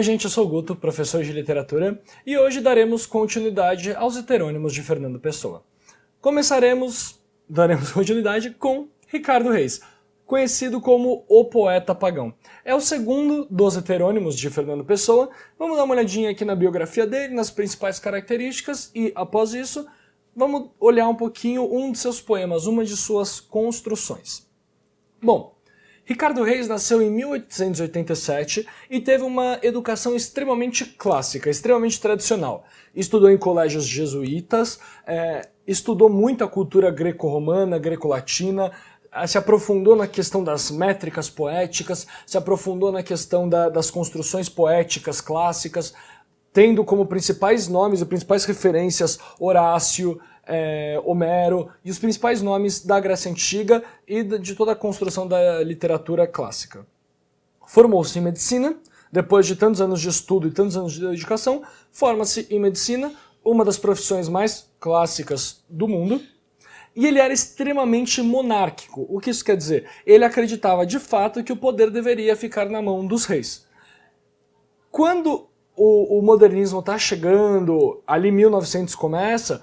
Oi gente, eu sou o Guto, professor de literatura, e hoje daremos continuidade aos heterônimos de Fernando Pessoa. Daremos continuidade com Ricardo Reis, conhecido como o Poeta Pagão. É o segundo dos heterônimos de Fernando Pessoa. Vamos dar uma olhadinha aqui na biografia dele, nas principais características, e após isso, vamos olhar um pouquinho um de seus poemas, uma de suas construções. Bom, Ricardo Reis nasceu em 1887 e teve uma educação extremamente clássica, extremamente tradicional. Estudou em colégios jesuítas, estudou muito a cultura greco-romana, greco-latina, se aprofundou na questão das métricas poéticas, se aprofundou na questão das construções poéticas clássicas, tendo como principais nomes e principais referências Horácio, Homero e os principais nomes da Grécia Antiga e de toda a construção da literatura clássica. Formou-se em medicina, depois de tantos anos de estudo e tantos anos de dedicação, forma-se em medicina, uma das profissões mais clássicas do mundo, e ele era extremamente monárquico. O que isso quer dizer? Ele acreditava de fato que o poder deveria ficar na mão dos reis. Quando o modernismo está chegando, ali 1900 começa,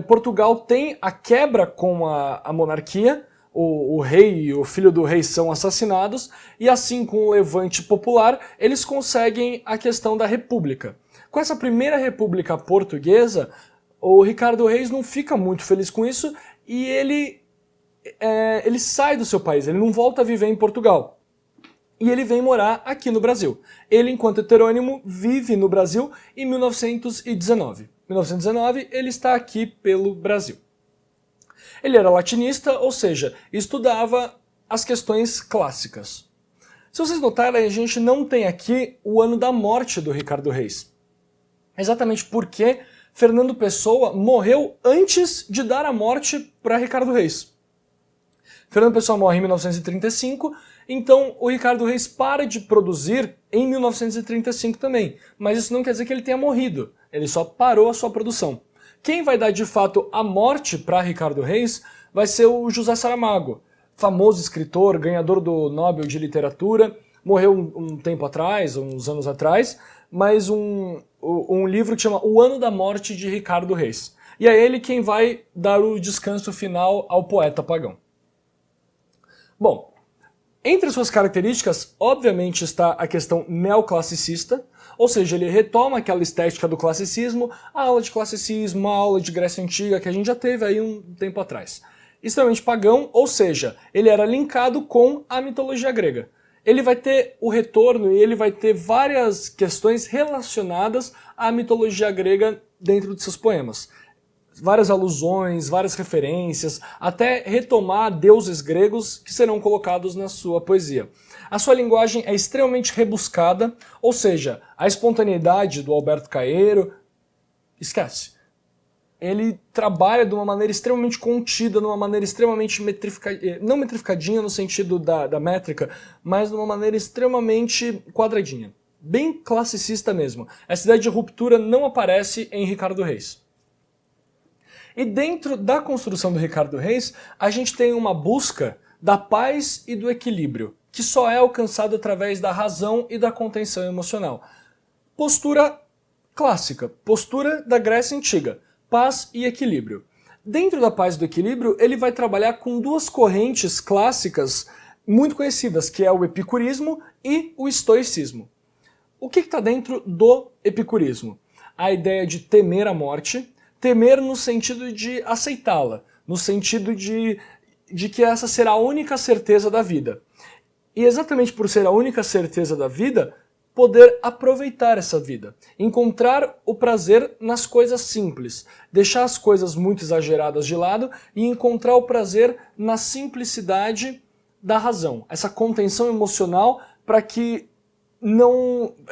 Portugal tem a quebra com a monarquia, o rei e o filho do rei são assassinados, e assim com o levante popular, eles conseguem a questão da república. Com essa primeira república portuguesa, o Ricardo Reis não fica muito feliz com isso, e ele sai do seu país, ele não volta a viver em Portugal. E ele vem morar aqui no Brasil. Ele, enquanto heterônimo, vive no Brasil em 1919. Em 1919, ele está aqui pelo Brasil. Ele era latinista, ou seja, estudava as questões clássicas. Se vocês notarem, a gente não tem aqui o ano da morte do Ricardo Reis. Exatamente porque Fernando Pessoa morreu antes de dar a morte para Ricardo Reis. Fernando Pessoa morre em 1935, então o Ricardo Reis para de produzir em 1935 também, mas isso não quer dizer que ele tenha morrido, ele só parou a sua produção. Quem vai dar de fato a morte para Ricardo Reis vai ser o José Saramago, famoso escritor, ganhador do Nobel de Literatura, morreu um tempo atrás, uns anos atrás, mas um livro que chama O Ano da Morte de Ricardo Reis. E é ele quem vai dar o descanso final ao poeta pagão. Bom, entre suas características, obviamente, está a questão neoclassicista, ou seja, ele retoma aquela estética do classicismo, a aula de classicismo, a aula de Grécia Antiga, que a gente já teve aí um tempo atrás. Extremamente pagão, ou seja, ele era linkado com a mitologia grega. Ele vai ter o retorno e ele vai ter várias questões relacionadas à mitologia grega dentro de seus poemas. Várias alusões, várias referências, até retomar deuses gregos que serão colocados na sua poesia. A sua linguagem é extremamente rebuscada, ou seja, a espontaneidade do Alberto Caeiro, esquece. Ele trabalha de uma maneira extremamente contida, de uma maneira extremamente não metrificadinha no sentido da métrica, mas de uma maneira extremamente quadradinha. Bem classicista mesmo. Essa ideia de ruptura não aparece em Ricardo Reis. E dentro da construção do Ricardo Reis, a gente tem uma busca da paz e do equilíbrio, que só é alcançado através da razão e da contenção emocional. Postura clássica, postura da Grécia Antiga, paz e equilíbrio. Dentro da paz e do equilíbrio, ele vai trabalhar com duas correntes clássicas muito conhecidas, que é o epicurismo e o estoicismo. O que está dentro do epicurismo? A ideia de temer a morte, temer no sentido de aceitá-la, no sentido de que essa será a única certeza da vida. E exatamente por ser a única certeza da vida, poder aproveitar essa vida, encontrar o prazer nas coisas simples, deixar as coisas muito exageradas de lado e encontrar o prazer na simplicidade da razão, essa contenção emocional para que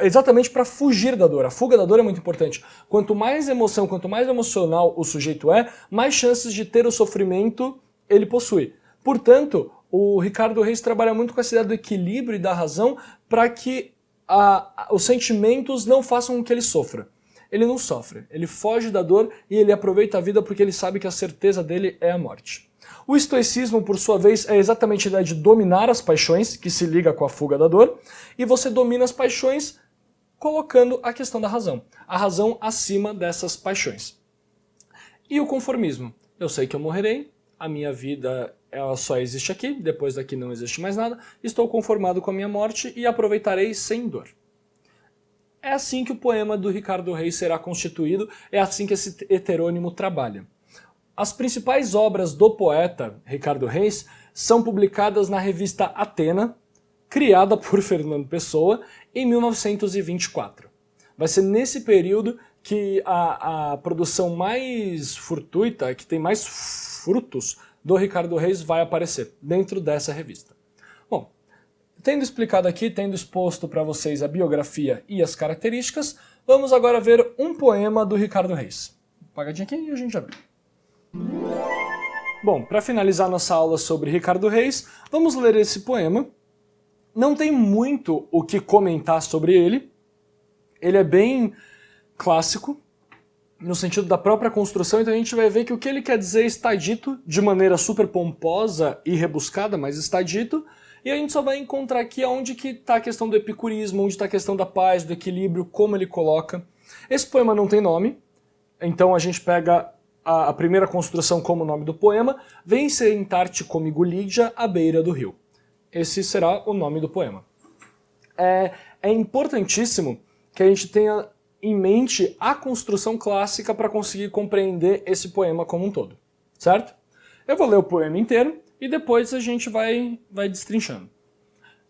exatamente para fugir da dor. A fuga da dor é muito importante. Quanto mais emoção, quanto mais emocional o sujeito é, mais chances de ter o sofrimento ele possui. Portanto, o Ricardo Reis trabalha muito com essa ideia do equilíbrio e da razão para que os sentimentos não façam com que ele sofra. Ele não sofre, ele foge da dor e ele aproveita a vida porque ele sabe que a certeza dele é a morte. O estoicismo, por sua vez, é exatamente a ideia de dominar as paixões, que se liga com a fuga da dor, e você domina as paixões colocando a questão da razão. A razão acima dessas paixões. E o conformismo. Eu sei que eu morrerei, a minha vida ela só existe aqui, depois daqui não existe mais nada, estou conformado com a minha morte e aproveitarei sem dor. É assim que o poema do Ricardo Reis será constituído, é assim que esse heterônimo trabalha. As principais obras do poeta Ricardo Reis são publicadas na revista Atena, criada por Fernando Pessoa, em 1924. Vai ser nesse período que a produção mais fortuita, que tem mais frutos do Ricardo Reis, vai aparecer dentro dessa revista. Bom, tendo explicado aqui, tendo exposto para vocês a biografia e as características, vamos agora ver um poema do Ricardo Reis. Apagadinho aqui e a gente já vê. Bom, para finalizar nossa aula sobre Ricardo Reis, vamos ler esse poema. Não tem muito o que comentar sobre ele. Ele é bem clássico, no sentido da própria construção, então a gente vai ver que o que ele quer dizer está dito de maneira super pomposa e rebuscada, mas está dito, e a gente só vai encontrar aqui onde que está a questão do epicurismo, onde está a questão da paz, do equilíbrio, como ele coloca. Esse poema não tem nome, então a gente pega a primeira construção como nome do poema, Vem sentar-te comigo, Lídia, à beira do rio. Esse será o nome do poema. É importantíssimo que a gente tenha em mente a construção clássica para conseguir compreender esse poema como um todo, certo? Eu vou ler o poema inteiro e depois a gente vai destrinchando.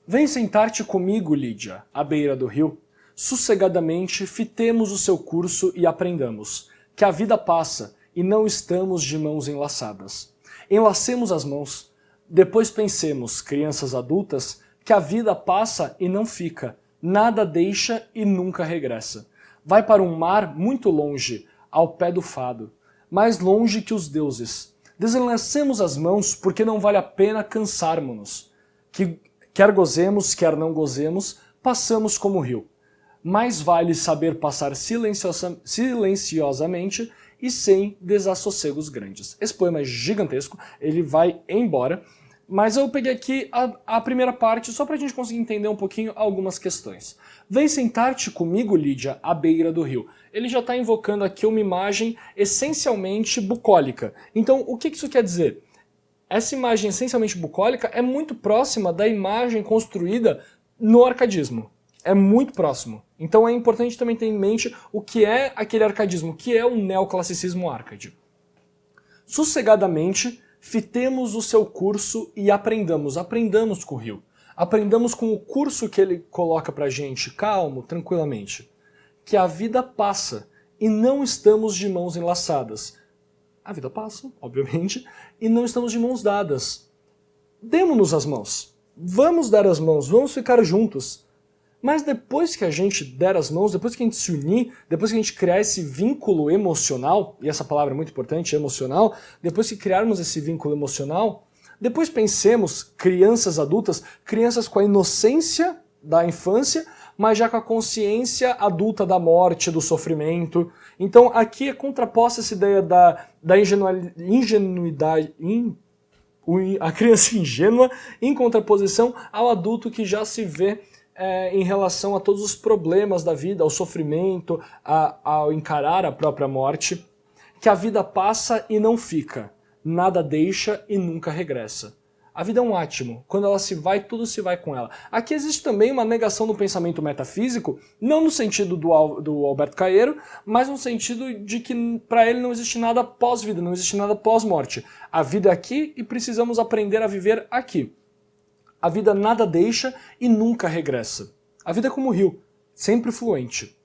Vem sentar-te comigo, Lídia, à beira do rio. Sossegadamente fitemos o seu curso e aprendamos que a vida passa e não estamos de mãos enlaçadas. Enlacemos as mãos, depois pensemos, crianças adultas, que a vida passa e não fica, nada deixa e nunca regressa. Vai para um mar muito longe, ao pé do fado, mais longe que os deuses. Desenlacemos as mãos, porque não vale a pena cansarmos-nos. Que quer gozemos, quer não gozemos, passamos como o rio. Mais vale saber passar silenciosamente e sem desassossegos grandes. Esse poema é gigantesco, ele vai embora, mas eu peguei aqui a primeira parte só para a gente conseguir entender um pouquinho algumas questões. Vem sentar-te comigo, Lídia, à beira do rio. Ele já está invocando aqui uma imagem essencialmente bucólica. Então, o que isso quer dizer? Essa imagem essencialmente bucólica é muito próxima da imagem construída no arcadismo. É muito próximo. Então é importante também ter em mente o que é aquele arcadismo, o que é o neoclassicismo arcade. Sossegadamente, fitemos o seu curso e aprendamos com o rio. Aprendamos com o curso que ele coloca pra gente, calmo, tranquilamente. Que a vida passa e não estamos de mãos enlaçadas. A vida passa, obviamente, e não estamos de mãos dadas. Demos-nos as mãos. Vamos dar as mãos, vamos ficar juntos. Mas depois que a gente der as mãos, depois que a gente se unir, depois que a gente criar esse vínculo emocional, e essa palavra é muito importante, emocional, depois que criarmos esse vínculo emocional, depois pensemos, crianças adultas, crianças com a inocência da infância, mas já com a consciência adulta da morte, do sofrimento. Então aqui é contraposta essa ideia da ingenuidade, a criança ingênua, em contraposição ao adulto que já se vê em relação a todos os problemas da vida, ao sofrimento, ao encarar a própria morte, que a vida passa e não fica, nada deixa e nunca regressa. A vida é um átimo, quando ela se vai, tudo se vai com ela. Aqui existe também uma negação do pensamento metafísico, não no sentido do Alberto Caeiro, mas no sentido de que para ele não existe nada pós-vida, não existe nada pós-morte. A vida é aqui e precisamos aprender a viver aqui. A vida nada deixa e nunca regressa. A vida é como o rio, sempre fluente.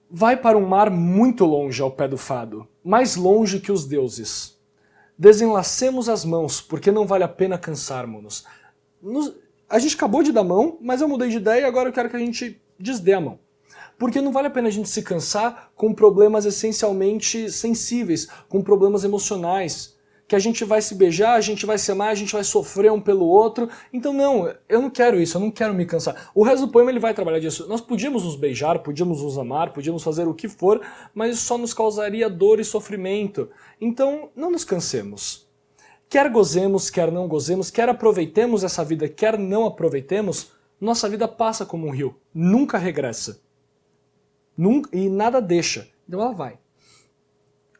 Vai para um mar muito longe ao pé do fado, mais longe que os deuses. Desenlacemos as mãos, porque não vale a pena cansarmos-nos. A gente acabou de dar mão, mas eu mudei de ideia e agora eu quero que a gente desdê a mão. Porque não vale a pena a gente se cansar com problemas essencialmente sensíveis, com problemas emocionais, que a gente vai se beijar, a gente vai se amar, a gente vai sofrer um pelo outro. Então não, eu não quero isso, eu não quero me cansar. O resto do poema ele vai trabalhar disso. Nós podíamos nos beijar, podíamos nos amar, podíamos fazer o que for, mas isso só nos causaria dor e sofrimento. Então não nos cansemos. Quer gozemos, quer não gozemos, quer aproveitemos essa vida, quer não aproveitemos, nossa vida passa como um rio, nunca regressa. e nada deixa. Então ela vai.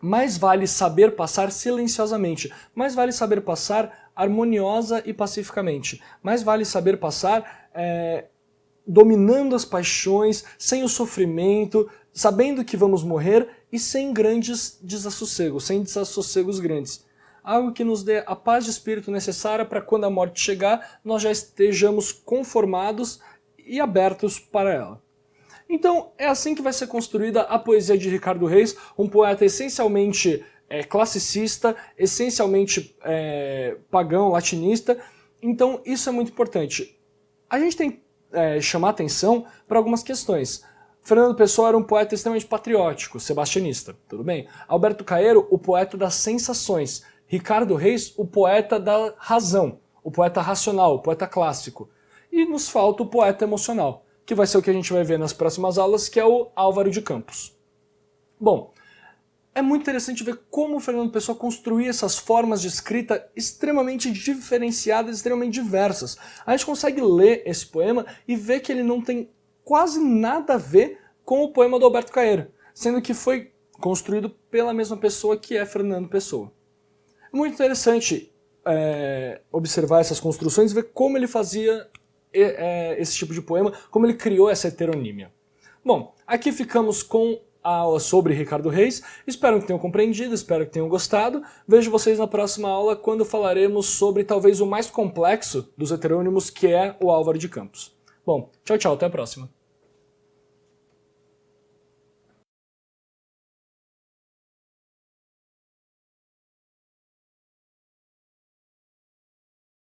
Mais vale saber passar silenciosamente, mais vale saber passar harmoniosa e pacificamente, mais vale saber passar dominando as paixões, sem o sofrimento, sabendo que vamos morrer e sem grandes desassossegos, sem desassossegos grandes. Algo que nos dê a paz de espírito necessária para quando a morte chegar, nós já estejamos conformados e abertos para ela. Então é assim que vai ser construída a poesia de Ricardo Reis, um poeta essencialmente classicista, essencialmente pagão, latinista. Então isso é muito importante. A gente tem que chamar atenção para algumas questões. Fernando Pessoa era um poeta extremamente patriótico, sebastianista, tudo bem. Alberto Caeiro, o poeta das sensações. Ricardo Reis, o poeta da razão, o poeta racional, o poeta clássico. E nos falta o poeta emocional, que vai ser o que a gente vai ver nas próximas aulas, que é o Álvaro de Campos. Bom, é muito interessante ver como o Fernando Pessoa construía essas formas de escrita extremamente diferenciadas, extremamente diversas. A gente consegue ler esse poema e ver que ele não tem quase nada a ver com o poema do Alberto Caeiro, sendo que foi construído pela mesma pessoa que é Fernando Pessoa. É muito interessante observar essas construções e ver como ele fazia esse tipo de poema, como ele criou essa heteronímia. Bom, aqui ficamos com a aula sobre Ricardo Reis. Espero que tenham compreendido, espero que tenham gostado. Vejo vocês na próxima aula, quando falaremos sobre talvez o mais complexo dos heterônimos, que é o Álvaro de Campos. Bom, tchau, tchau, até a próxima.